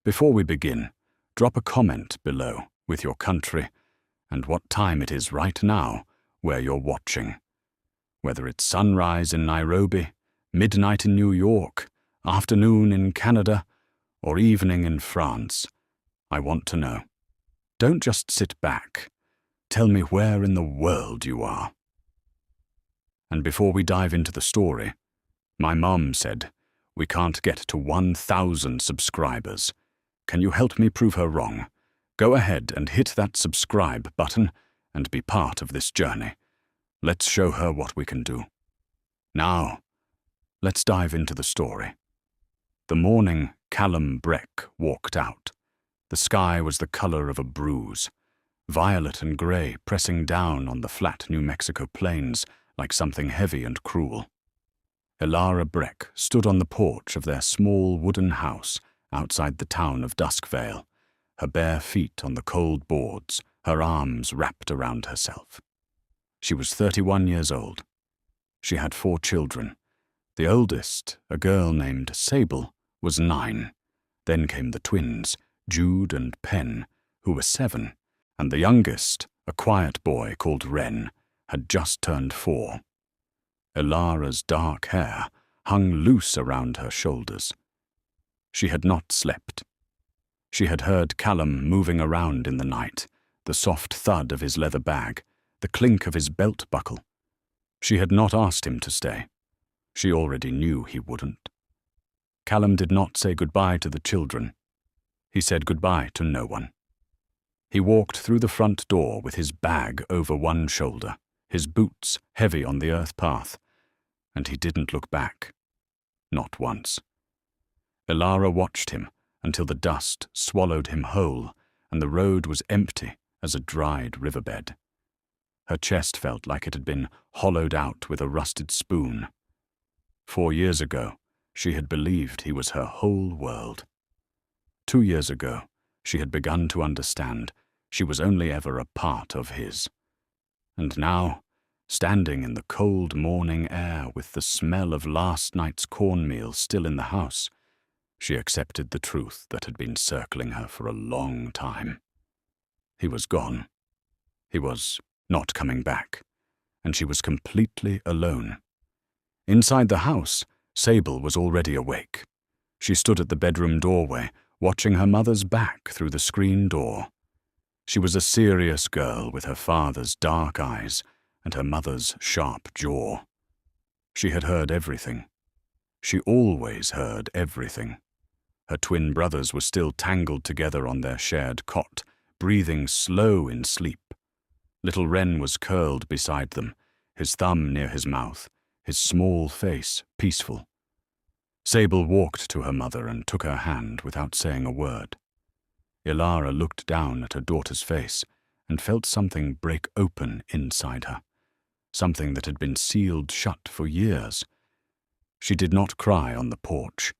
Before we begin, drop a comment below with your country and what time it is right now where you're watching. Whether it's sunrise in Nairobi, midnight in New York, afternoon in Canada, or evening in France, I want to know. Don't just sit back. Tell me where in the world you are. And before we dive into the story, my mom said, we can't get to 1,000 subscribers. Can you help me prove her wrong? Go ahead and hit that subscribe button and be part of this journey. Let's show her what we can do. Now, let's dive into the story. The morning Callum Breck walked out. The sky was the color of a bruise, violet and gray pressing down on the flat New Mexico plains like something heavy and cruel. Elara Breck stood on the porch of their small wooden house outside the town of Duskvale, her bare feet on the cold boards, her arms wrapped around herself. She was 31 years old. She had 4 children. The oldest, a girl named Sable, was 9. Then came the twins, Jude and Penn, who were 7, and the youngest, a quiet boy called Ren, had just turned 4. Elara's dark hair hung loose around her shoulders. She had not slept. She had heard Callum moving around in the night, the soft thud of his leather bag, the clink of his belt buckle. She had not asked him to stay. She already knew he wouldn't. Callum did not say goodbye to the children. He said goodbye to no one. He walked through the front door with his bag over one shoulder, his boots heavy on the earth path, and he didn't look back. Not once. Elara watched him until the dust swallowed him whole and the road was empty as a dried riverbed. Her chest felt like it had been hollowed out with a rusted spoon. 4 years ago, she had believed he was her whole world. 2 years ago, she had begun to understand she was only ever a part of his. And now, standing in the cold morning air with the smell of last night's cornmeal still in the house, she accepted the truth that had been circling her for a long time. He was gone. He was not coming back, and she was completely alone. Inside the house, Sable was already awake. She stood at the bedroom doorway, watching her mother's back through the screen door. She was a serious girl with her father's dark eyes and her mother's sharp jaw. She had heard everything. She always heard everything. Her twin brothers were still tangled together on their shared cot, breathing slow in sleep. Little Ren was curled beside them, his thumb near his mouth, his small face peaceful. Sable walked to her mother and took her hand without saying a word. Elara looked down at her daughter's face and felt something break open inside her, something that had been sealed shut for years. She did not cry on the porch.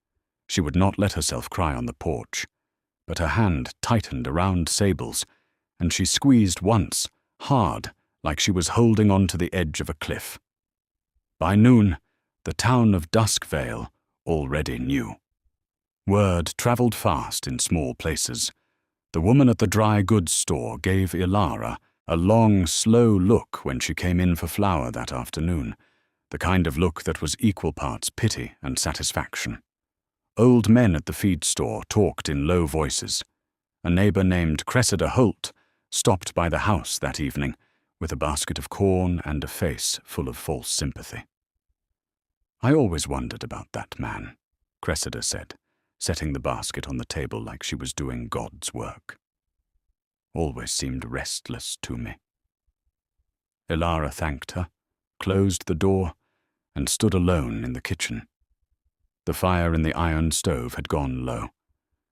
She would not let herself cry on the porch, but her hand tightened around Sable's, and she squeezed once, hard, like she was holding on to the edge of a cliff. By noon, the town of Duskvale already knew. Word traveled fast in small places. The woman at the dry goods store gave Elara a long, slow look when she came in for flour that afternoon, the kind of look that was equal parts pity and satisfaction. Old men at the feed store talked in low voices. A neighbor named Cressida Holt stopped by the house that evening with a basket of corn and a face full of false sympathy. I always wondered about that man, Cressida said, setting the basket on the table like she was doing God's work. Always seemed restless to me. Elara thanked her, closed the door, and stood alone in the kitchen. The fire in the iron stove had gone low.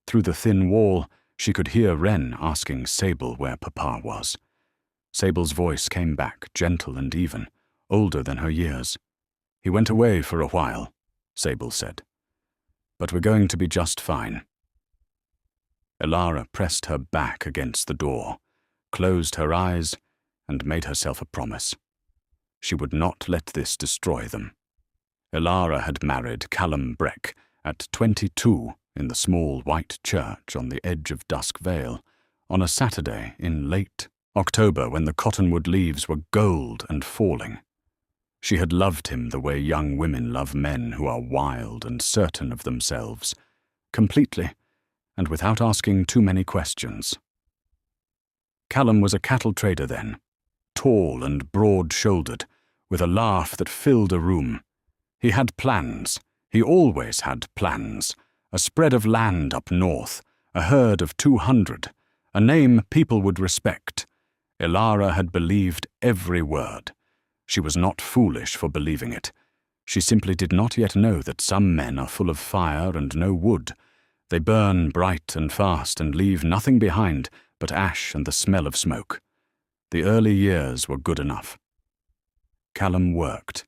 Through the thin wall, she could hear Ren asking Sable where Papa was. Sable's voice came back, gentle and even, older than her years. He went away for a while, Sable said. But we're going to be just fine. Elara pressed her back against the door, closed her eyes, and made herself a promise. She would not let this destroy them. Elara had married Callum Breck at 22 in the small white church on the edge of Dusk Vale, on a Saturday in late October when the cottonwood leaves were gold and falling. She had loved him the way young women love men who are wild and certain of themselves, completely, and without asking too many questions. Callum was a cattle trader then, tall and broad-shouldered, with a laugh that filled a room. He had plans. He always had plans. A spread of land up north, a herd of 200, a name people would respect. Ilara had believed every word. She was not foolish for believing it. She simply did not yet know that some men are full of fire and no wood. They burn bright and fast and leave nothing behind but ash and the smell of smoke. The early years were good enough. Callum worked.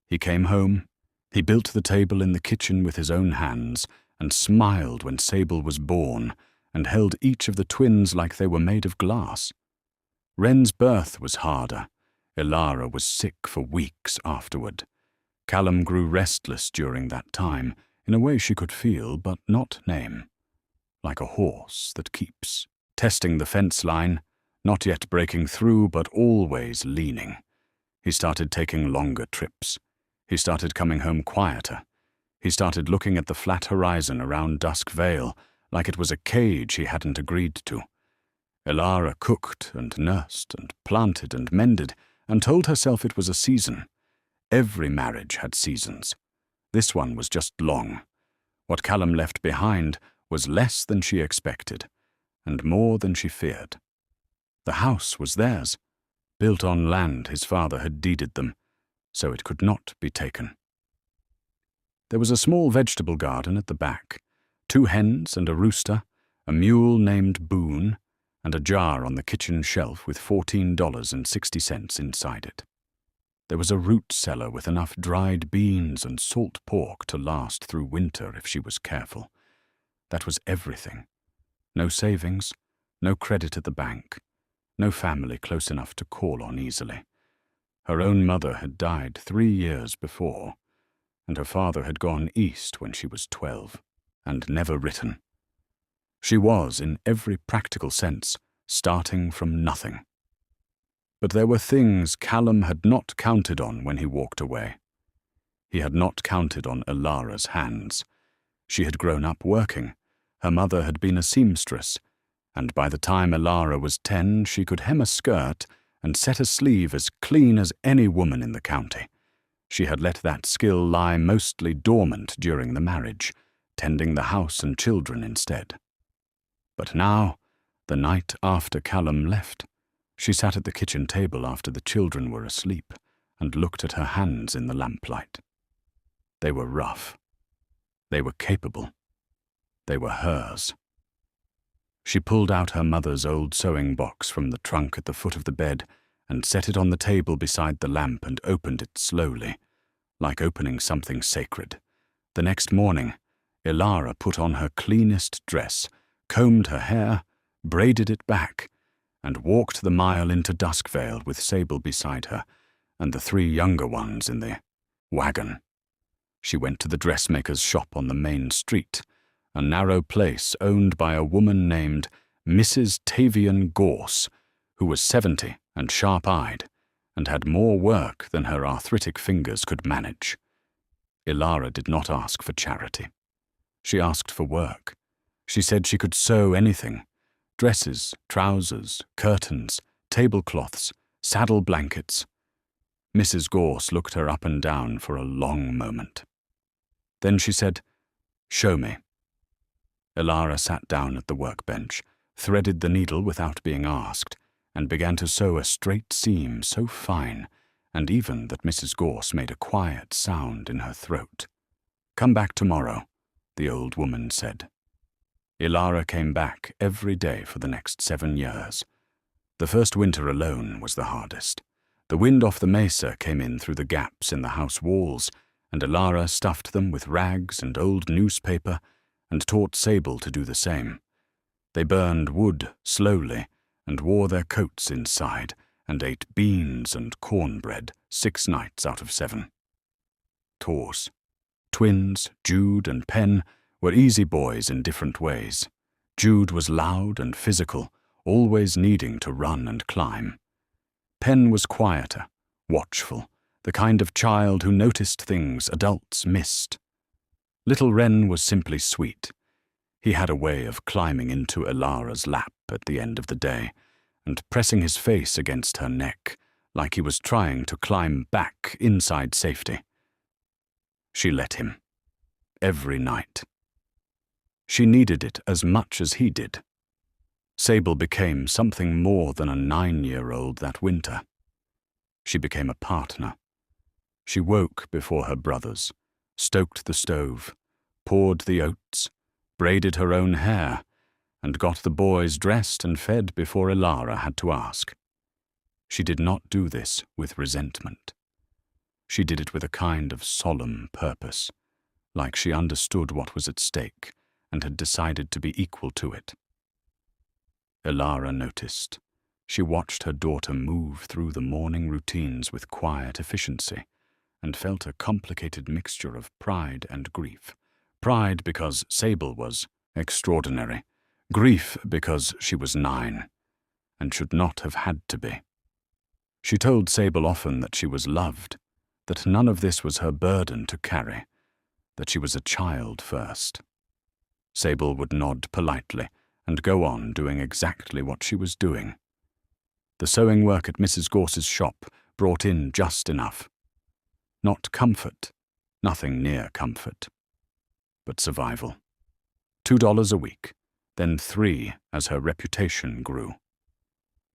He came home. He built the table in the kitchen with his own hands and smiled when Sable was born and held each of the twins like they were made of glass. Wren's birth was harder. Ilara was sick for weeks afterward. Callum grew restless during that time, in a way she could feel but not name. Like a horse that keeps testing the fence line, not yet breaking through but always leaning. He started taking longer trips. He started coming home quieter. He started looking at the flat horizon around Dusk Vale like it was a cage he hadn't agreed to. Ilara cooked and nursed and planted and mended and told herself it was a season. Every marriage had seasons. This one was just long. What Callum left behind was less than she expected, and more than she feared. The house was theirs, built on land his father had deeded them, so it could not be taken. There was a small vegetable garden at the back, 2 hens and a rooster, a mule named Boone, and a jar on the kitchen shelf with $14.60 inside it. There was a root cellar with enough dried beans and salt pork to last through winter if she was careful. That was everything. No savings, no credit at the bank, no family close enough to call on easily. Her own mother had died 3 years before, and her father had gone east when she was 12, and never written. She was, in every practical sense, starting from nothing. But there were things Callum had not counted on when he walked away. He had not counted on Ilara's hands. She had grown up working. Her mother had been a seamstress, and by the time Ilara was 10, she could hem a skirt and set a sleeve as clean as any woman in the county. She had let that skill lie mostly dormant during the marriage, tending the house and children instead. But now, the night after Callum left, she sat at the kitchen table after the children were asleep and looked at her hands in the lamplight. They were rough. They were capable. They were hers. She pulled out her mother's old sewing box from the trunk at the foot of the bed and set it on the table beside the lamp and opened it slowly, like opening something sacred. The next morning, Ilara put on her cleanest dress, combed her hair, braided it back, and walked the mile into Dusk Vale with Sable beside her and the 3 younger ones in the wagon. She went to the dressmaker's shop on the main street, a narrow place owned by a woman named Mrs. Tavian Gorse, who was 70 and sharp-eyed, and had more work than her arthritic fingers could manage. Ilara did not ask for charity. She asked for work. She said she could sew anything: dresses, trousers, curtains, tablecloths, saddle blankets. Mrs. Gorse looked her up and down for a long moment. Then she said, "Show me." Ilara sat down at the workbench, threaded the needle without being asked, and began to sew a straight seam so fine and even that Mrs. Gorse made a quiet sound in her throat. "Come back tomorrow," the old woman said. Ilara came back every day for the next 7 years. The first winter alone was the hardest. The wind off the mesa came in through the gaps in the house walls, and Ilara stuffed them with rags and old newspaper and taught Sable to do the same. They burned wood slowly and wore their coats inside and ate beans and cornbread 6 nights out of 7. Twins, Jude and Pen, were easy boys in different ways. Jude was loud and physical, always needing to run and climb. Pen was quieter, watchful, the kind of child who noticed things adults missed. Little Wren was simply sweet. He had a way of climbing into Elara's lap at the end of the day and pressing his face against her neck like he was trying to climb back inside safety. She let him. Every night. She needed it as much as he did. Sable became something more than a 9-year-old that winter. She became a partner. She woke before her brothers, stoked the stove, poured the oats, braided her own hair, and got the boys dressed and fed before Elara had to ask. She did not do this with resentment. She did it with a kind of solemn purpose, like she understood what was at stake and had decided to be equal to it. Elara noticed. She watched her daughter move through the morning routines with quiet efficiency and felt a complicated mixture of pride and grief. Pride because Sable was extraordinary, grief because she was 9 and should not have had to be. She told Sable often that she was loved, that none of this was her burden to carry, that she was a child first. Sable would nod politely and go on doing exactly what she was doing. The sewing work at Mrs. Gorse's shop brought in just enough. Not comfort, nothing near comfort, but survival. $2 a week, then 3 as her reputation grew.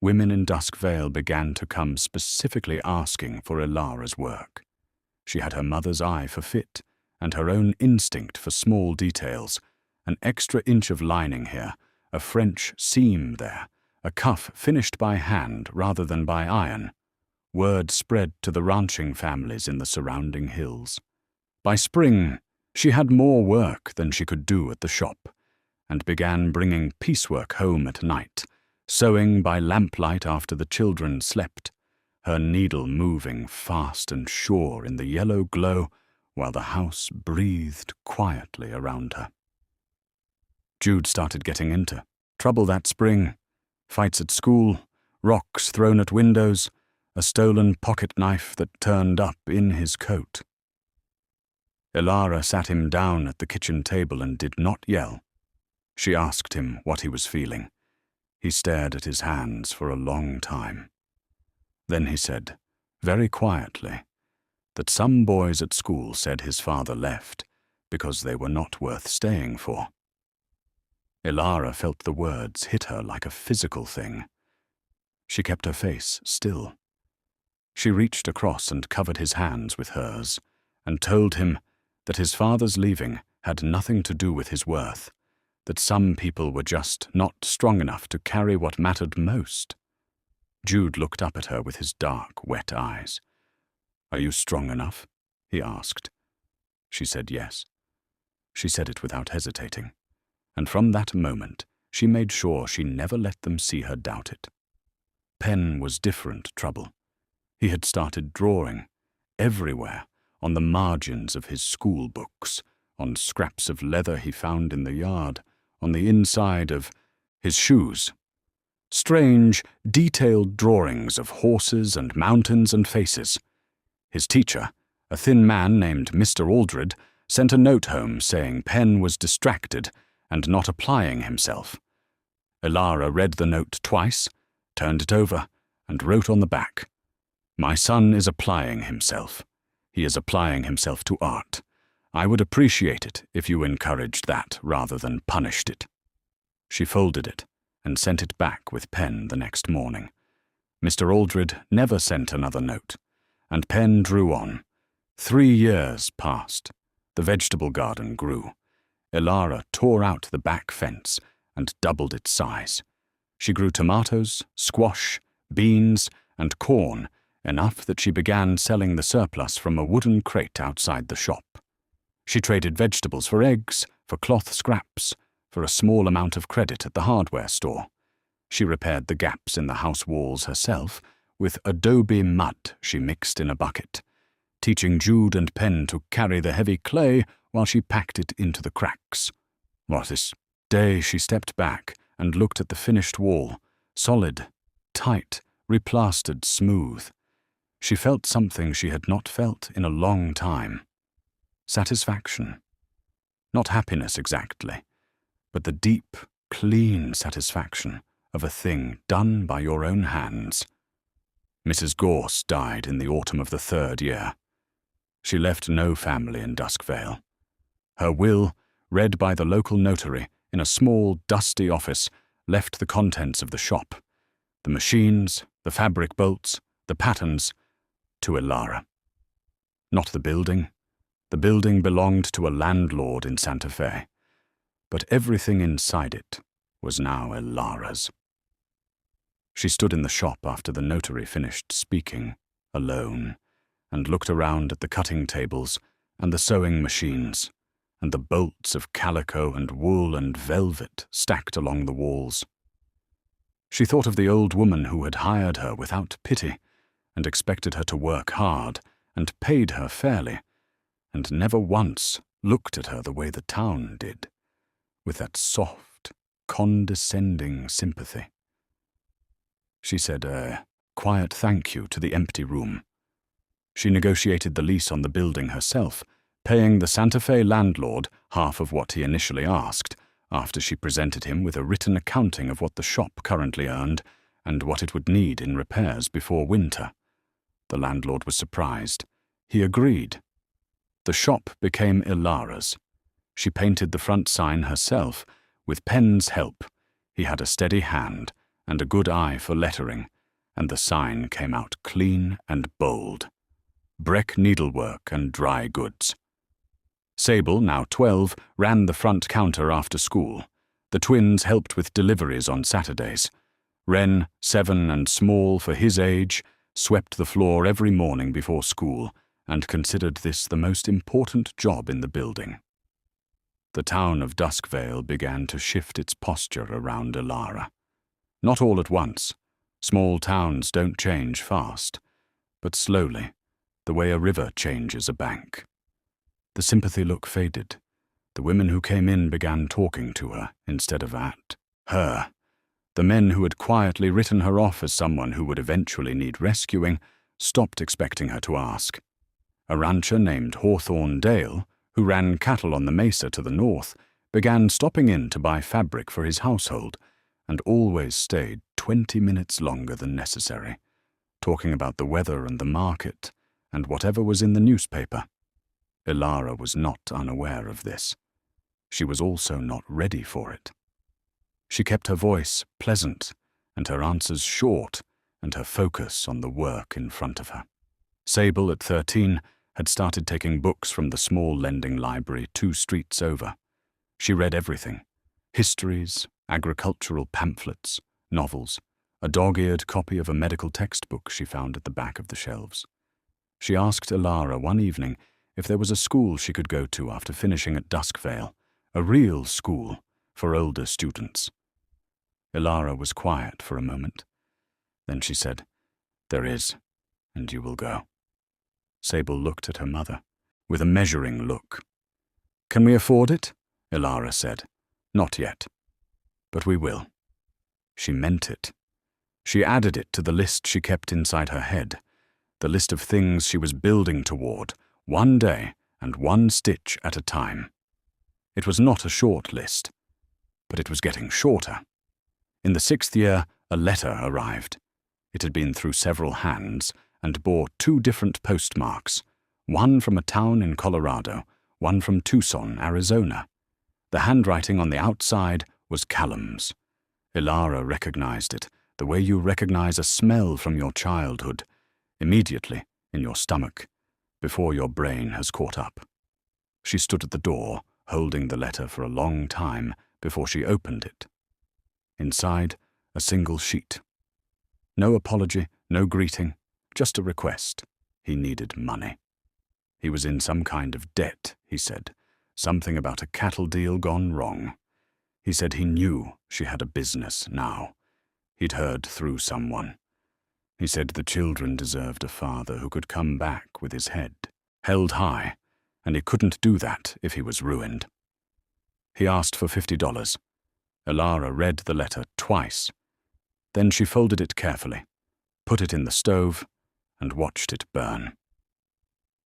Women in Dusk Vale began to come specifically asking for Elara's work. She had her mother's eye for fit and her own instinct for small details, an extra inch of lining here, a French seam there, a cuff finished by hand rather than by iron. Word spread to the ranching families in the surrounding hills. By spring, she had more work than she could do at the shop, and began bringing piecework home at night, sewing by lamplight after the children slept, her needle moving fast and sure in the yellow glow while the house breathed quietly around her. Jude started getting into trouble that spring. Fights at school, rocks thrown at windows, a stolen pocket knife that turned up in his coat. Elara sat him down at the kitchen table and did not yell. She asked him what he was feeling. He stared at his hands for a long time. Then he said, very quietly, that some boys at school said his father left because they were not worth staying for. Elara felt the words hit her like a physical thing. She kept her face still. She reached across and covered his hands with hers, and told him that his father's leaving had nothing to do with his worth, that some people were just not strong enough to carry what mattered most. Jude looked up at her with his dark, wet eyes. "Are you strong enough?" he asked. She said yes. She said it without hesitating, and from that moment she made sure she never let them see her doubt it. Pen was different trouble. He had started drawing, everywhere, on the margins of his school books, on scraps of leather he found in the yard, on the inside of his shoes. Strange, detailed drawings of horses and mountains and faces. His teacher, a thin man named Mr. Aldred, sent a note home saying Pen was distracted and not applying himself. Elara read the note twice, turned it over, and wrote on the back, "My son is applying himself. He is applying himself to art. I would appreciate it if you encouraged that rather than punished it." She folded it and sent it back with Pen the next morning. Mr. Aldred never sent another note, and Pen drew on. 3 years passed. The vegetable garden grew. Elara tore out the back fence and doubled its size. She grew tomatoes, squash, beans, and corn, enough that she began selling the surplus from a wooden crate outside the shop. She traded vegetables for eggs, for cloth scraps, for a small amount of credit at the hardware store. She repaired the gaps in the house walls herself with adobe mud she mixed in a bucket, teaching Jude and Pen to carry the heavy clay while she packed it into the cracks. This day she stepped back and looked at the finished wall, solid, tight, replastered, smooth. She felt something she had not felt in a long time. Satisfaction. Not happiness exactly, but the deep, clean satisfaction of a thing done by your own hands. Mrs. Gorse died in the autumn of the 3rd year. She left no family in Duskvale. Her will, read by the local notary in a small, dusty office, left the contents of the shop, the machines, the fabric bolts, the patterns, to Ilara. Not the building. The building belonged to a landlord in Santa Fe, but everything inside it was now Ilara's. She stood in the shop after the notary finished speaking, alone, and looked around at the cutting tables and the sewing machines, and the bolts of calico and wool and velvet stacked along the walls. She thought of the old woman who had hired her without pity, and expected her to work hard, and paid her fairly, and never once looked at her the way the town did, with that soft, condescending sympathy. She said a quiet thank you to the empty room. She negotiated the lease on the building herself, paying the Santa Fe landlord half of what he initially asked, after she presented him with a written accounting of what the shop currently earned and what it would need in repairs before winter. The landlord was surprised. He agreed. The shop became Ilara's. She painted the front sign herself. With Penn's help, he had a steady hand and a good eye for lettering, and the sign came out clean and bold. Breck needlework and dry goods. Sable, now 12, ran the front counter after school. The twins helped with deliveries on Saturdays. Wren, 7 and small for his age, swept the floor every morning before school and considered this the most important job in the building. The town of Duskvale began to shift its posture around Ilara. Not all at once. Small towns don't change fast, but slowly, the way a river changes a bank. The sympathy look faded. The women who came in began talking to her instead of at her. The men who had quietly written her off as someone who would eventually need rescuing stopped expecting her to ask. A rancher named Hawthorne Dale, who ran cattle on the mesa to the north, began stopping in to buy fabric for his household, and always stayed 20 minutes longer than necessary, talking about the weather and the market, and whatever was in the newspaper. Ilara was not unaware of this. She was also not ready for it. She kept her voice pleasant, and her answers short, and her focus on the work in front of her. Sable, at 13, had started taking books from the small lending library 2 streets over. She read everything: histories, agricultural pamphlets, novels, a dog-eared copy of a medical textbook she found at the back of the shelves. She asked Ilara one evening if there was a school she could go to after finishing at Duskvale, a real school for older students. Ilara was quiet for a moment. Then she said, "There is, and you will go." Sable looked at her mother, with a measuring look. "Can we afford it?" Ilara said. "Not yet. But we will." She meant it. She added it to the list she kept inside her head, the list of things she was building toward, one day and one stitch at a time. It was not a short list, but it was getting shorter. In the 6th year, a letter arrived. It had been through several hands and bore 2 different postmarks, one from a town in Colorado, one from Tucson, Arizona. The handwriting on the outside was Callum's. Ilara recognized it, the way you recognize a smell from your childhood, immediately in your stomach, before your brain has caught up. She stood at the door, holding the letter for a long time before she opened it. Inside, a single sheet. No apology, no greeting, just a request. He needed money. He was in some kind of debt, he said, something about a cattle deal gone wrong. He said he knew she had a business now. He'd heard through someone. He said the children deserved a father who could come back with his head held high, and he couldn't do that if he was ruined. He asked for $50. Elara read the letter twice. Then she folded it carefully, put it in the stove, and watched it burn.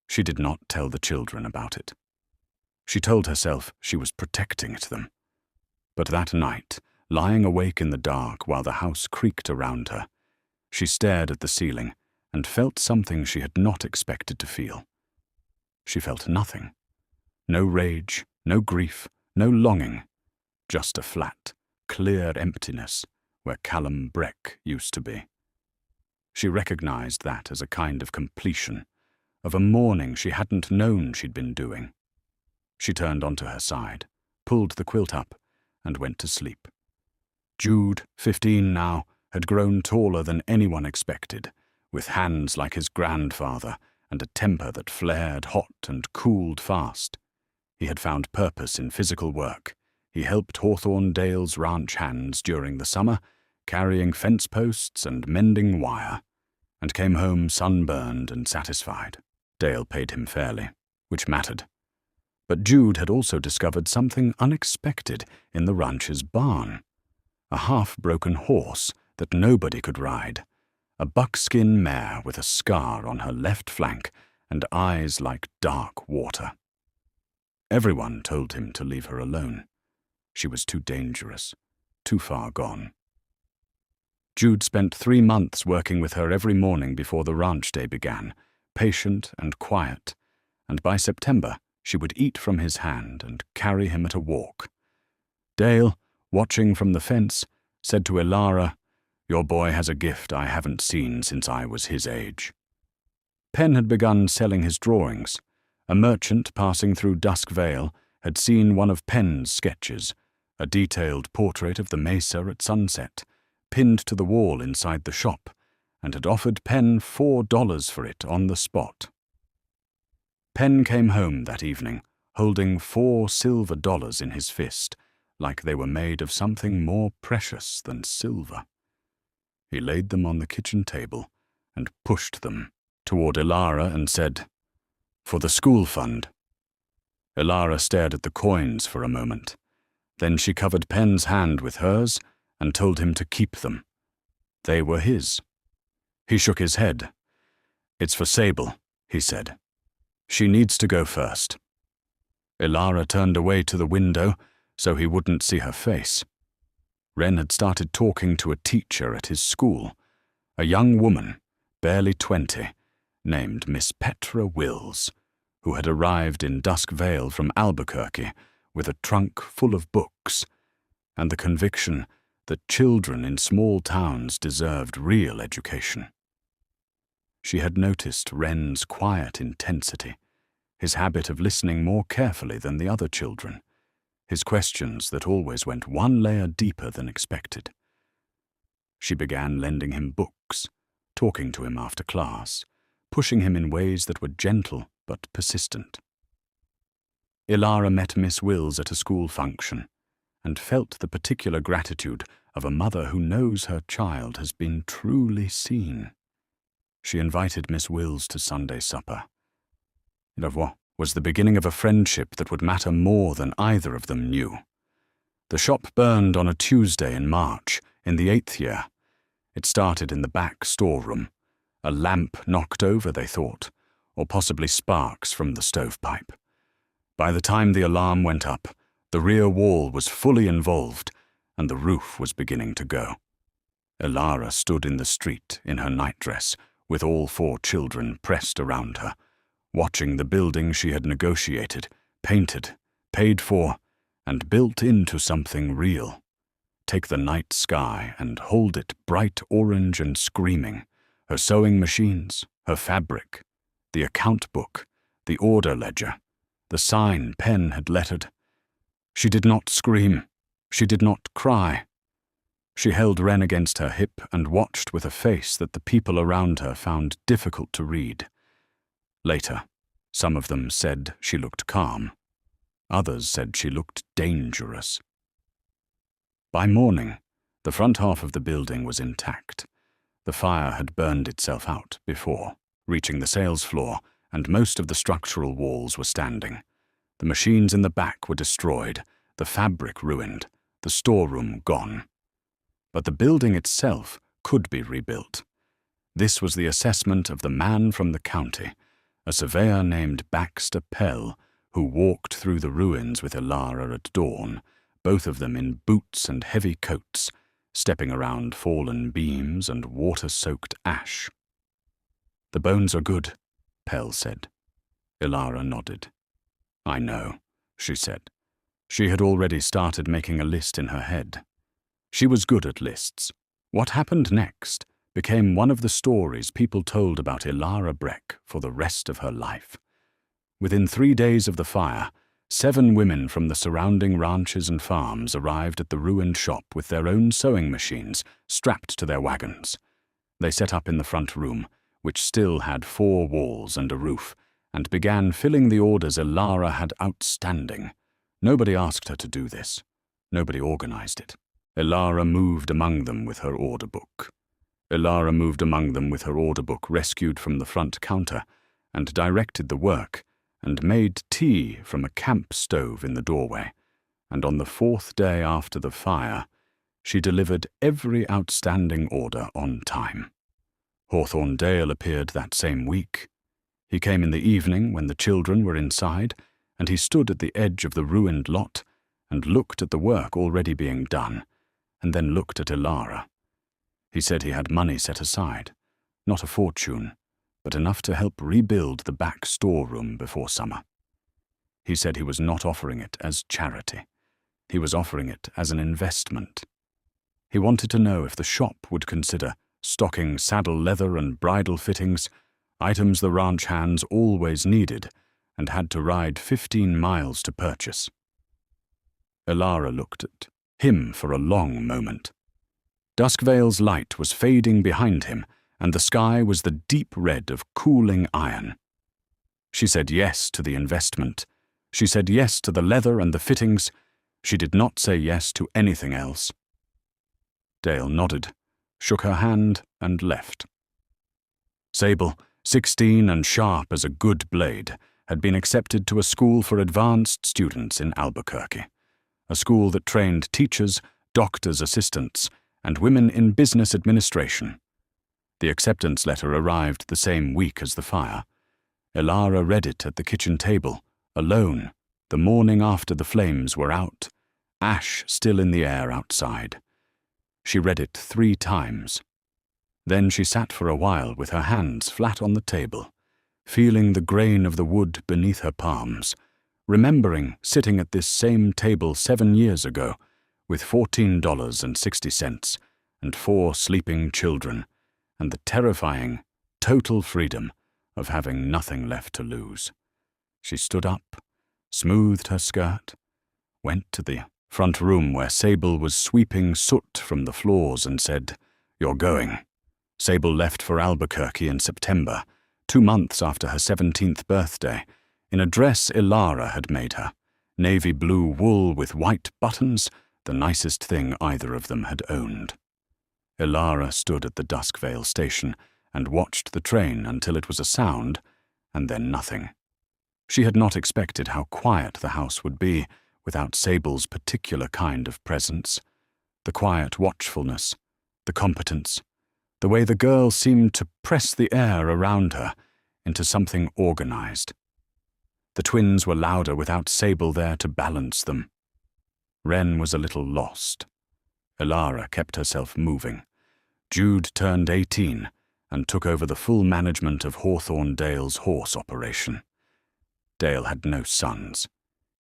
She did not tell the children about it. She told herself she was protecting them. But that night, lying awake in the dark while the house creaked around her, she stared at the ceiling and felt something she had not expected to feel. She felt nothing. No rage, no grief, no longing, just a flat, clear emptiness where Callum Breck used to be. She recognized that as a kind of completion, of a mourning she hadn't known she'd been doing. She turned onto her side, pulled the quilt up, and went to sleep. Jude, 15 now, had grown taller than anyone expected, with hands like his grandfather and a temper that flared hot and cooled fast. He had found purpose in physical work. He helped Hawthorne Dale's ranch hands during the summer, carrying fence posts and mending wire, and came home sunburned and satisfied. Dale paid him fairly, which mattered. But Jude had also discovered something unexpected in the ranch's barn. A half-broken horse that nobody could ride, a buckskin mare with a scar on her left flank and eyes like dark water. Everyone told him to leave her alone. She was too dangerous, too far gone. Jude spent 3 months working with her every morning before the ranch day began, patient and quiet, and by September she would eat from his hand and carry him at a walk. Dale, watching from the fence, said to Elara, "Your boy has a gift I haven't seen since I was his age." Penn had begun selling his drawings. A merchant passing through Dusk Vale had seen one of Penn's sketches, a detailed portrait of the mesa at sunset, pinned to the wall inside the shop, and had offered Penn $4 for it on the spot. Penn came home that evening, holding 4 silver dollars in his fist, like they were made of something more precious than silver. He laid them on the kitchen table and pushed them toward Elara and said, "For the school fund." Elara stared at the coins for a moment. Then she covered Penn's hand with hers and told him to keep them. They were his. He shook his head. "It's for Sable," he said. "She needs to go first." Elara turned away to the window so he wouldn't see her face. Wren had started talking to a teacher at his school, a young woman, barely 20, named Miss Petra Wills, who had arrived in Dusk Vale from Albuquerque with a trunk full of books, and the conviction that children in small towns deserved real education. She had noticed Wren's quiet intensity, his habit of listening more carefully than the other children, his questions that always went one layer deeper than expected. She began lending him books, talking to him after class, pushing him in ways that were gentle but persistent. Elara met Miss Wills at a school function and felt the particular gratitude of a mother who knows her child has been truly seen. She invited Miss Wills to Sunday supper. It was the beginning of a friendship that would matter more than either of them knew. The shop burned on a Tuesday in March, in the 8th year. It started in the back storeroom. A lamp knocked over, they thought, or possibly sparks from the stovepipe. By the time the alarm went up, the rear wall was fully involved, and the roof was beginning to go. Elara stood in the street in her nightdress, with all 4 children pressed around her, watching the building she had negotiated, painted, paid for, and built into something real. Take the night sky and hold it bright orange and screaming, her sewing machines, her fabric, the account book, the order ledger, the sign Penn had lettered. She did not scream. She did not cry. She held Wren against her hip and watched with a face that the people around her found difficult to read. Later, some of them said she looked calm. Others said she looked dangerous. By morning, the front half of the building was intact. The fire had burned itself out before, reaching the sales floor and most of the structural walls were standing. The machines in the back were destroyed, the fabric ruined, the storeroom gone. But the building itself could be rebuilt. This was the assessment of the man from the county, a surveyor named Baxter Pell, who walked through the ruins with Elara at dawn, both of them in boots and heavy coats, stepping around fallen beams and water-soaked ash. "The bones are good," Pell said. Elara nodded. "I know," she said. She had already started making a list in her head. She was good at lists. What happened next became one of the stories people told about Elara Breck for the rest of her life. Within 3 days of the fire, 7 women from the surrounding ranches and farms arrived at the ruined shop with their own sewing machines strapped to their wagons. They set up in the front room, which still had 4 walls and a roof, and began filling the orders Elara had outstanding. Nobody asked her to do this. Nobody organized it. Elara moved among them with her order book. Rescued from the front counter, and directed the work, and made tea from a camp stove in the doorway. And on the 4th day after the fire, she delivered every outstanding order on time. Hawthorne Dale appeared that same week. He came in the evening when the children were inside, and he stood at the edge of the ruined lot and looked at the work already being done, and then looked at Elara. He said he had money set aside, not a fortune, but enough to help rebuild the back storeroom before summer. He said he was not offering it as charity. He was offering it as an investment. He wanted to know if the shop would consider stocking saddle leather and bridle fittings, items the ranch hands always needed and had to ride 15 miles to purchase. Elara looked at him for a long moment. Duskvale's light was fading behind him, and the sky was the deep red of cooling iron. She said yes to the investment. She said yes to the leather and the fittings. She did not say yes to anything else. Dale nodded, shook her hand, and left. Sable, 16 and sharp as a good blade, had been accepted to a school for advanced students in Albuquerque, a school that trained teachers, doctors' assistants, and women in business administration. The acceptance letter arrived the same week as the fire. Elara read it at the kitchen table, alone, the morning after the flames were out, ash still in the air outside. She read it 3 times. Then she sat for a while with her hands flat on the table, feeling the grain of the wood beneath her palms, remembering sitting at this same table 7 years ago with $14.60 and 4 sleeping children, and the terrifying, total freedom of having nothing left to lose. She stood up, smoothed her skirt, went to the front room where Sable was sweeping soot from the floors and said, "You're going." Sable left for Albuquerque in September, 2 months after her 17th birthday, in a dress Elara had made her, navy blue wool with white buttons, the nicest thing either of them had owned. Elara stood at the Duskvale station and watched the train until it was a sound, and then nothing. She had not expected how quiet the house would be without Sable's particular kind of presence. The quiet watchfulness, the competence, the way the girl seemed to press the air around her into something organized. The twins were louder without Sable there to balance them. Wren was a little lost. Elara kept herself moving. Jude turned 18 and took over the full management of Hawthorne Dale's horse operation. Dale had no sons.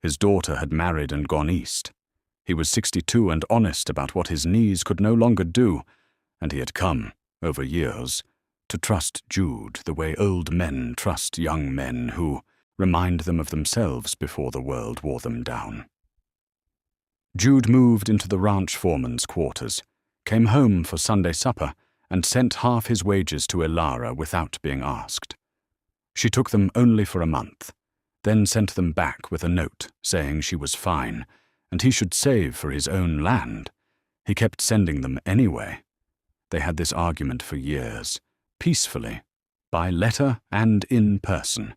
His daughter had married and gone east. He was 62 and honest about what his knees could no longer do, and he had come, over years, to trust Jude the way old men trust young men who remind them of themselves before the world wore them down. Jude moved into the ranch foreman's quarters, came home for Sunday supper, and sent half his wages to Elara without being asked. She took them only for a month, then sent them back with a note saying she was fine, and he should save for his own land. He kept sending them anyway. They had this argument for years, peacefully, by letter and in person,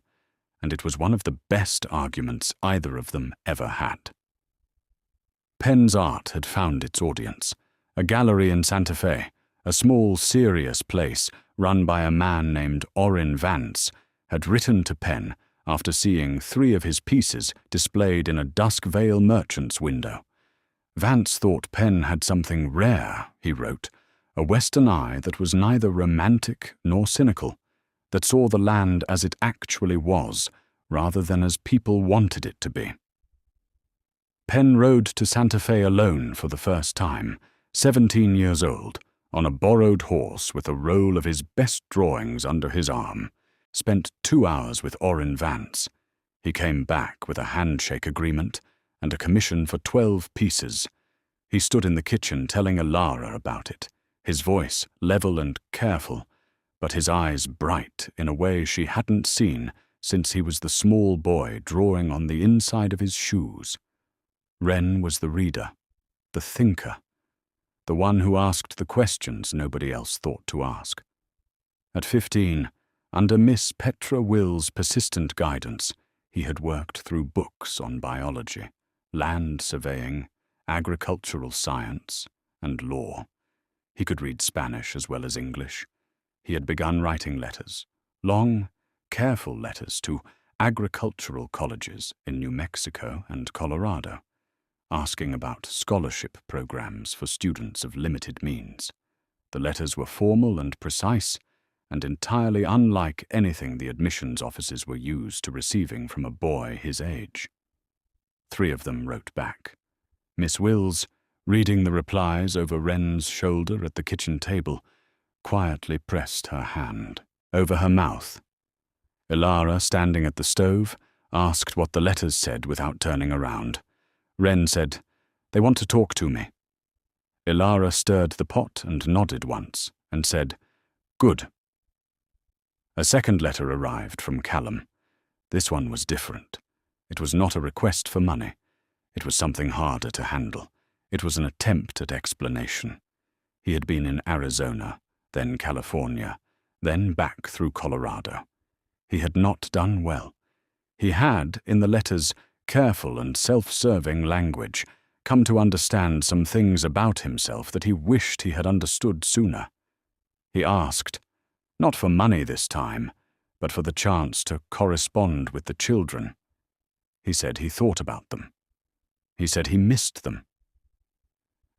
and it was one of the best arguments either of them ever had. Penn's art had found its audience. A gallery in Santa Fe, a small, serious place run by a man named Orrin Vance, had written to Penn after seeing 3 of his pieces displayed in a Dusk Vale merchant's window. Vance thought Penn had something rare, he wrote, a Western eye that was neither romantic nor cynical, that saw the land as it actually was, rather than as people wanted it to be. Penn rode to Santa Fe alone for the first time, 17 years old, on a borrowed horse with a roll of his best drawings under his arm, spent 2 hours with Orrin Vance. He came back with a handshake agreement and a commission for 12 pieces. He stood in the kitchen telling Elara about it, his voice level and careful, but his eyes bright in a way she hadn't seen since he was the small boy drawing on the inside of his shoes. Wren was the reader, the thinker, the one who asked the questions nobody else thought to ask. At 15, under Miss Petra Will's persistent guidance, he had worked through books on biology, land surveying, agricultural science, and law. He could read Spanish as well as English. He had begun writing letters, long, careful letters to agricultural colleges in New Mexico and Colorado, asking about scholarship programs for students of limited means. The letters were formal and precise, and entirely unlike anything the admissions offices were used to receiving from a boy his age. 3 of them wrote back. Miss Wills, reading the replies over Wren's shoulder at the kitchen table, quietly pressed her hand over her mouth. Elara, standing at the stove, asked what the letters said without turning around. Wren said, "They want to talk to me." Elara stirred the pot and nodded once, and said, "Good." A second letter arrived from Callum. This one was different. It was not a request for money. It was something harder to handle. It was an attempt at explanation. He had been in Arizona, then California, then back through Colorado. He had not done well. He had, in the letter's careful and self-serving language, come to understand some things about himself that he wished he had understood sooner. He asked, not for money this time, but for the chance to correspond with the children. He said he thought about them. He said he missed them.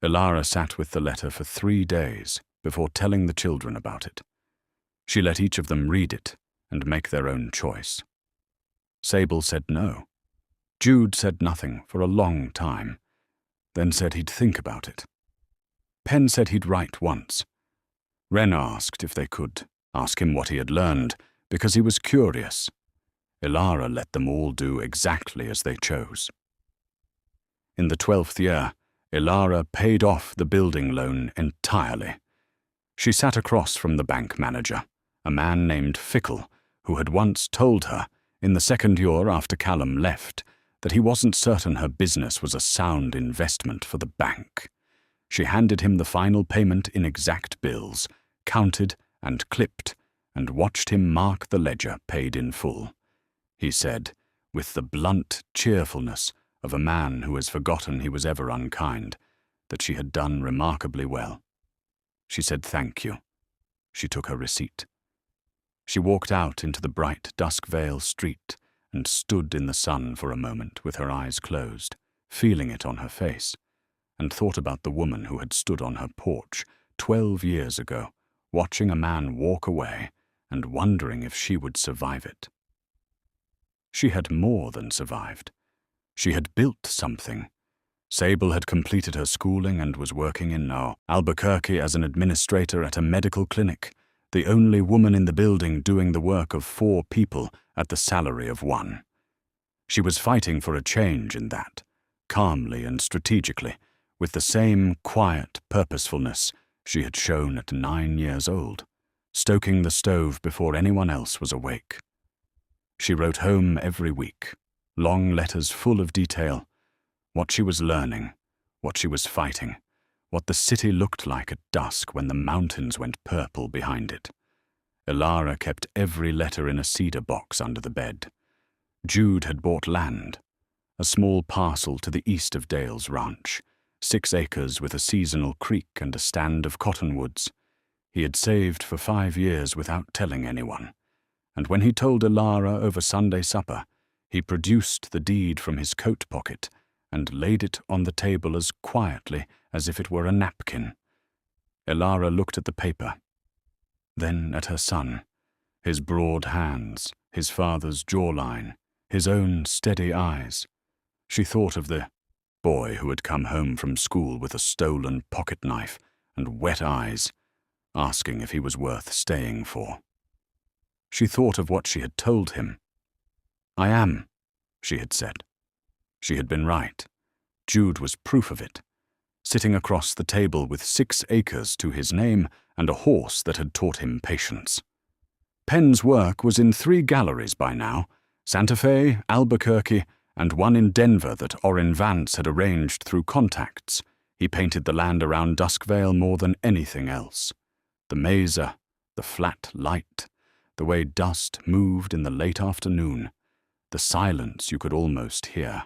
Elara sat with the letter for 3 days before telling the children about it. She let each of them read it and make their own choice. Sable said no. Jude said nothing for a long time, then said he'd think about it. Penn said he'd write once. Wren asked if they could ask him what he had learned, because he was curious. Elara let them all do exactly as they chose. In the 12th year, Elara paid off the building loan entirely. She sat across from the bank manager, a man named Fickle, who had once told her, in the 2nd year after Callum left, that he wasn't certain her business was a sound investment for the bank. She handed him the final payment in exact bills, counted and clipped, and watched him mark the ledger paid in full. He said, with the blunt cheerfulness of a man who has forgotten he was ever unkind, that she had done remarkably well. She said thank you. She took her receipt. She walked out into the bright Dusk Vale street and stood in the sun for a moment with her eyes closed, feeling it on her face, and thought about the woman who had stood on her porch 12 years ago, watching a man walk away and wondering if she would survive it. She had more than survived. She had built something. Sable had completed her schooling and was working in Albuquerque as an administrator at a medical clinic, the only woman in the building doing the work of 4 people at the salary of 1. She was fighting for a change in that, calmly and strategically, with the same quiet purposefulness she had shown at 9 years old, stoking the stove before anyone else was awake. She wrote home every week, long letters full of detail, what she was learning, what she was fighting, what the city looked like at dusk when the mountains went purple behind it. Elara kept every letter in a cedar box under the bed. Jude had bought land, a small parcel to the east of Dale's ranch, 6 acres with a seasonal creek and a stand of cottonwoods. He had saved for 5 years without telling anyone, and when he told Elara over Sunday supper, he produced the deed from his coat pocket and laid it on the table as quietly as if it were a napkin. Elara looked at the paper, then at her son, his broad hands, his father's jawline, his own steady eyes. She thought of the boy who had come home from school with a stolen pocket knife and wet eyes, asking if he was worth staying for. She thought of what she had told him. "I am," she had said. She had been right. Jude was proof of it, sitting across the table with 6 acres to his name and a horse that had taught him patience. Penn's work was in 3 galleries by now, Santa Fe, Albuquerque, and one in Denver that Orrin Vance had arranged through contacts. He painted the land around Duskvale more than anything else. The mesa, the flat light, the way dust moved in the late afternoon, the silence you could almost hear.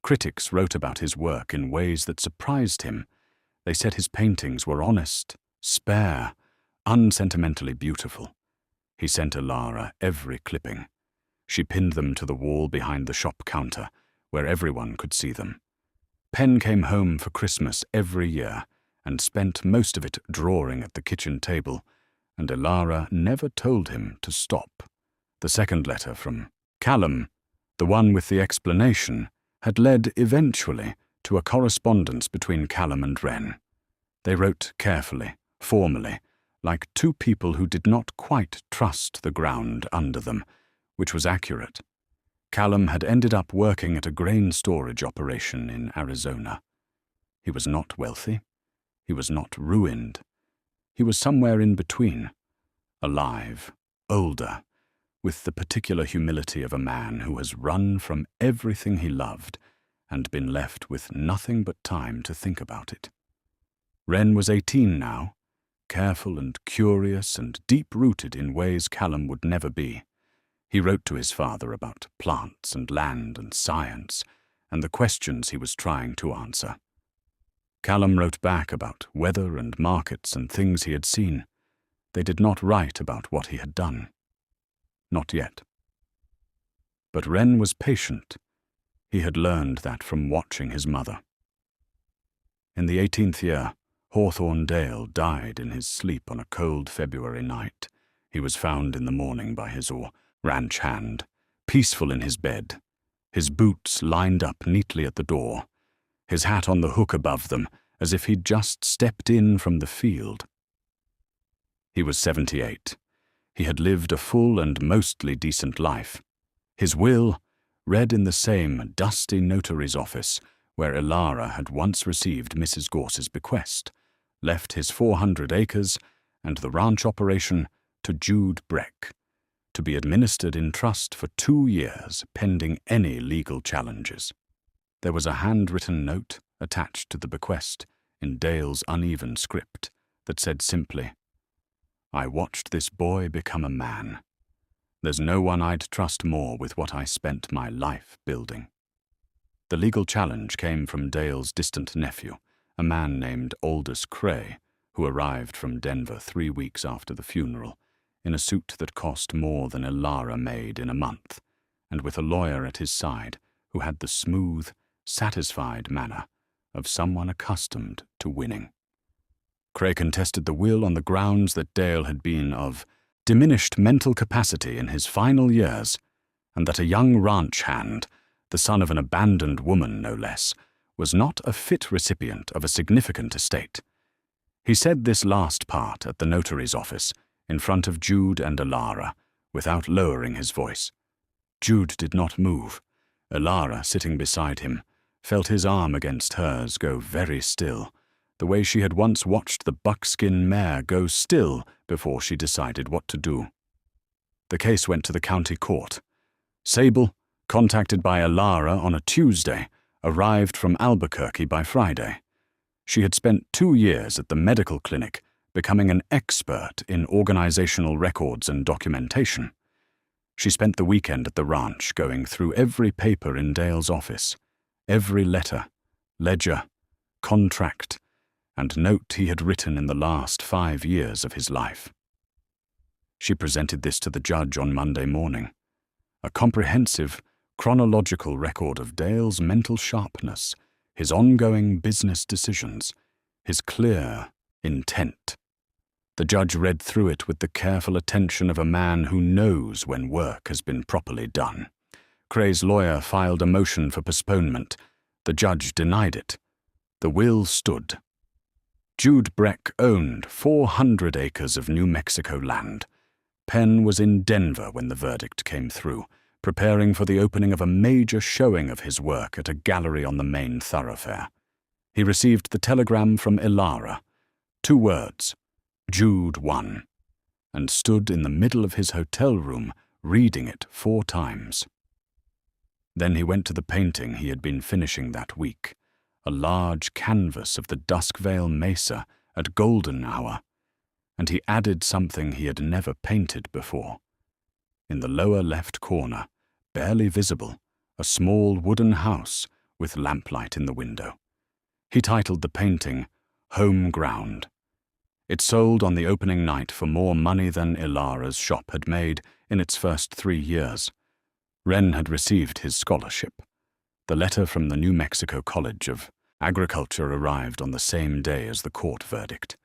Critics wrote about his work in ways that surprised him. They said his paintings were honest, spare, unsentimentally beautiful. He sent Elara every clipping. She pinned them to the wall behind the shop counter, where everyone could see them. Penn came home for Christmas every year and spent most of it drawing at the kitchen table, and Elara never told him to stop. The second letter from Callum, the one with the explanation, had led eventually to a correspondence between Callum and Wren. They wrote carefully, formally, like 2 people who did not quite trust the ground under them, which was accurate. Callum had ended up working at a grain storage operation in Arizona. He was not wealthy. He was not ruined. He was somewhere in between, alive, older, with the particular humility of a man who has run from everything he loved and been left with nothing but time to think about it. Wren was 18 now, careful and curious and deep-rooted in ways Callum would never be. He wrote to his father about plants and land and science and the questions he was trying to answer. Callum wrote back about weather and markets and things he had seen. They did not write about what he had done. Not yet. But Wren was patient. He had learned that from watching his mother. In the 18th year, Hawthorne Dale died in his sleep on a cold February night. He was found in the morning by his ranch hand, peaceful in his bed, his boots lined up neatly at the door, his hat on the hook above them, as if he'd just stepped in from the field. He was 78. He had lived a full and mostly decent life. His will, read in the same dusty notary's office where Elara had once received Mrs. Gorse's bequest, left his 400 acres and the ranch operation to Jude Breck, to be administered in trust for 2 years pending any legal challenges. There was a handwritten note attached to the bequest in Dale's uneven script that said simply, "I watched this boy become a man. There's no one I'd trust more with what I spent my life building." The legal challenge came from Dale's distant nephew, a man named Aldous Cray, who arrived from Denver 3 weeks after the funeral, in a suit that cost more than Elara made in a month, and with a lawyer at his side who had the smooth, satisfied manner of someone accustomed to winning. Cray contested the will on the grounds that Dale had been of diminished mental capacity in his final years, and that a young ranch hand, the son of an abandoned woman no less, was not a fit recipient of a significant estate. He said this last part at the notary's office, in front of Jude and Elara, without lowering his voice. Jude did not move. Elara, sitting beside him, felt his arm against hers go very still, the way she had once watched the buckskin mare go still before she decided what to do. The case went to the county court. Sable, contacted by Elara on a Tuesday, arrived from Albuquerque by Friday. She had spent 2 years at the medical clinic, becoming an expert in organizational records and documentation. She spent the weekend at the ranch going through every paper in Dale's office, every letter, ledger, contract, and note he had written in the last 5 years of his life. She presented this to the judge on Monday morning, a comprehensive, chronological record of Dale's mental sharpness, his ongoing business decisions, his clear intent. The judge read through it with the careful attention of a man who knows when work has been properly done. Cray's lawyer filed a motion for postponement. The judge denied it. The will stood. Jude Breck owned 400 acres of New Mexico land. Penn was in Denver when the verdict came through, preparing for the opening of a major showing of his work at a gallery on the main thoroughfare. He received the telegram from Elara, 2 words, Jude won, and stood in the middle of his hotel room reading it 4 times. Then he went to the painting he had been finishing that week, a large canvas of the Duskvale Mesa at golden hour, and he added something he had never painted before. In the lower left corner, barely visible, a small wooden house with lamplight in the window. He titled the painting, Home Ground. It sold on the opening night for more money than Elara's shop had made in its first 3 years. Wren had received his scholarship. The letter from the New Mexico College of Agriculture arrived on the same day as the court verdict,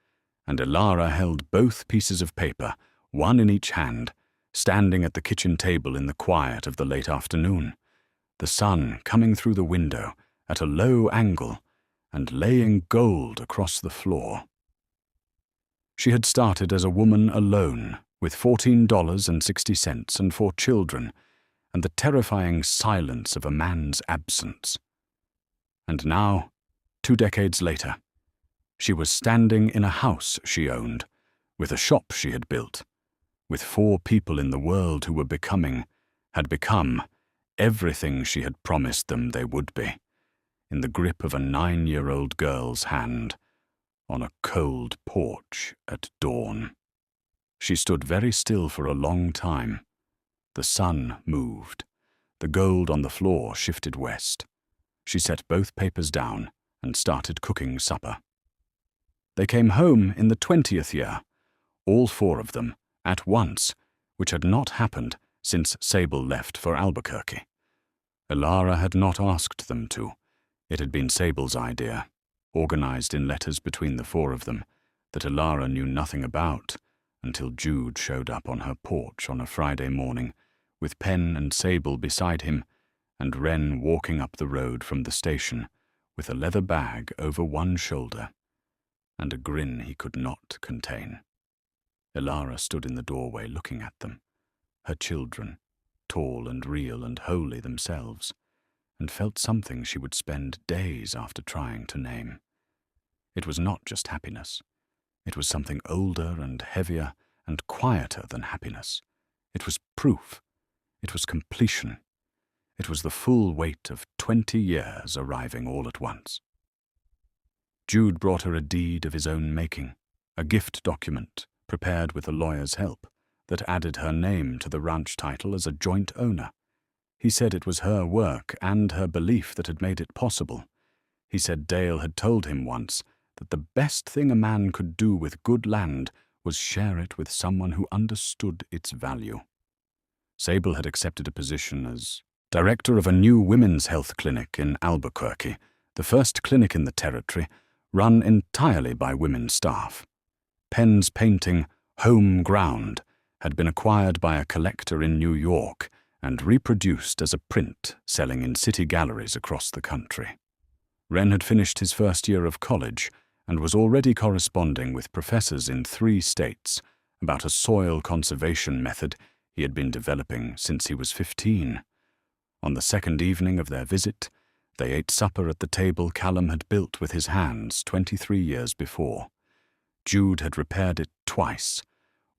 and Elara held both pieces of paper, one in each hand, standing at the kitchen table in the quiet of the late afternoon, the sun coming through the window at a low angle and laying gold across the floor. She had started as a woman alone, with $14.60 and 4 children, and the terrifying silence of a man's absence. And now, 2 decades later, she was standing in a house she owned, with a shop she had built, with 4 people in the world who had become, everything she had promised them they would be, in the grip of a 9-year-old girl's hand, on a cold porch at dawn. She stood very still for a long time. The sun moved. The gold on the floor shifted west. She set both papers down and started cooking supper. They came home in the 20th year, all 4 of them, at once, which had not happened since Sable left for Albuquerque. Elara had not asked them to. It had been Sable's idea, organized in letters between the 4 of them, that Elara knew nothing about until Jude showed up on her porch on a Friday morning, with Penn and Sable beside him, and Wren walking up the road from the station with a leather bag over one shoulder, and a grin he could not contain. Elara stood in the doorway looking at them, her children, tall and real and holy themselves, and felt something she would spend days after trying to name. It was not just happiness. It was something older and heavier and quieter than happiness. It was proof. It was completion. It was the full weight of 20 years arriving all at once. Jude brought her a deed of his own making, a gift document prepared with a lawyer's help that added her name to the ranch title as a joint owner. He said it was her work and her belief that had made it possible. He said Dale had told him once that the best thing a man could do with good land was share it with someone who understood its value. Sable had accepted a position as director of a new women's health clinic in Albuquerque, the first clinic in the territory, run entirely by women staff. Penn's painting, Home Ground, had been acquired by a collector in New York and reproduced as a print selling in city galleries across the country. Wren had finished his first year of college and was already corresponding with professors in 3 states about a soil conservation method he had been developing since he was 15. On the second evening of their visit, they ate supper at the table Callum had built with his hands 23 years before. Jude had repaired it twice,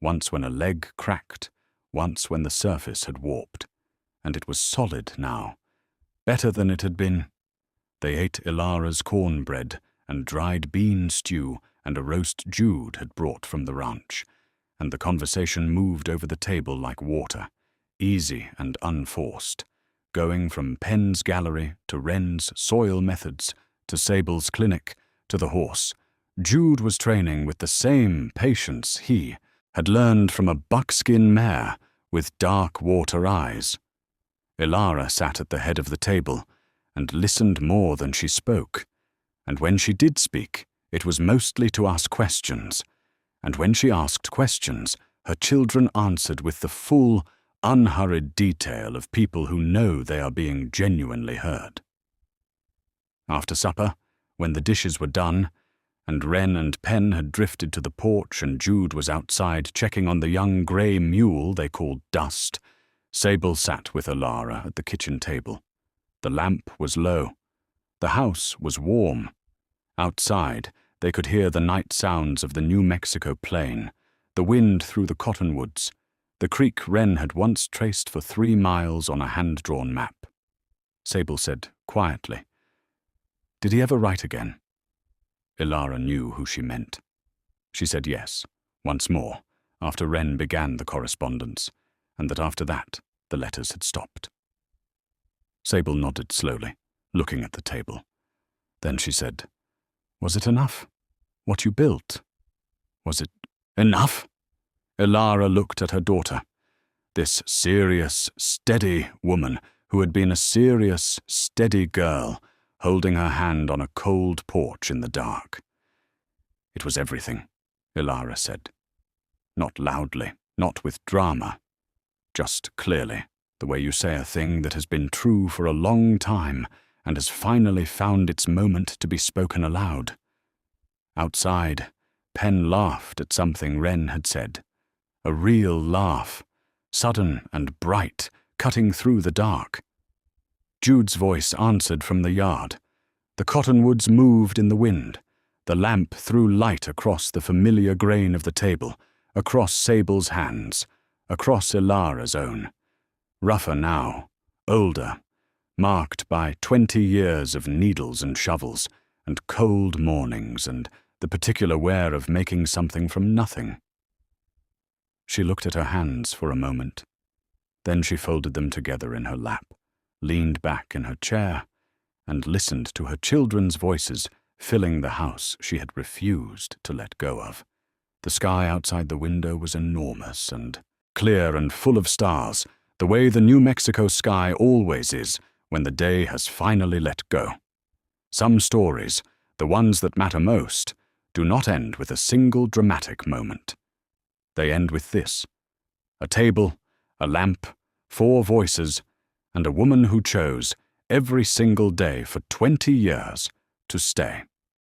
once when a leg cracked, once when the surface had warped, and it was solid now, better than it had been. They ate Elara's cornbread and dried bean stew and a roast Jude had brought from the ranch, and the conversation moved over the table like water. easy and unforced, going from Penn's gallery to Wren's soil methods to Sable's clinic to the horse. Jude was training with the same patience he had learned from a buckskin mare with dark water eyes. Ilara sat at the head of the table and listened more than she spoke, and when she did speak, it was mostly to ask questions, and when she asked questions, her children answered with the full, unhurried detail of people who know they are being genuinely heard. After supper, when the dishes were done, and Wren and Penn had drifted to the porch and Jude was outside checking on the young grey mule they called Dust, Sable sat with Ilara at the kitchen table. The lamp was low. The house was warm. Outside, they could hear the night sounds of the New Mexico plain, the wind through the cottonwoods, the creek Wren had once traced for 3 miles on a hand-drawn map. Sable said quietly, "Did he ever write again?" Ilara knew who she meant. She said yes, once more, after Wren began the correspondence, and that after that, the letters had stopped. Sable nodded slowly, looking at the table. Then she said, "Was it enough? What you built? Was it enough?" Ilara looked at her daughter, this serious, steady woman who had been a serious, steady girl, holding her hand on a cold porch in the dark. "It was everything," Ilara said. Not loudly, not with drama, just clearly, the way you say a thing that has been true for a long time and has finally found its moment to be spoken aloud. Outside, Penn laughed at something Wren had said. A real laugh, sudden and bright, cutting through the dark. Jude's voice answered from the yard. The cottonwoods moved in the wind. The lamp threw light across the familiar grain of the table, across Sable's hands, across Ilara's own. Rougher now, older, marked by 20 years of needles and shovels, and cold mornings, and the particular wear of making something from nothing. She looked at her hands for a moment. Then she folded them together in her lap, leaned back in her chair, and listened to her children's voices filling the house she had refused to let go of. The sky outside the window was enormous and clear and full of stars, the way the New Mexico sky always is when the day has finally let go. Some stories, the ones that matter most, do not end with a single dramatic moment. They end with this: a table, a lamp, 4 voices, and a woman who chose, every single day for 20 years, to stay.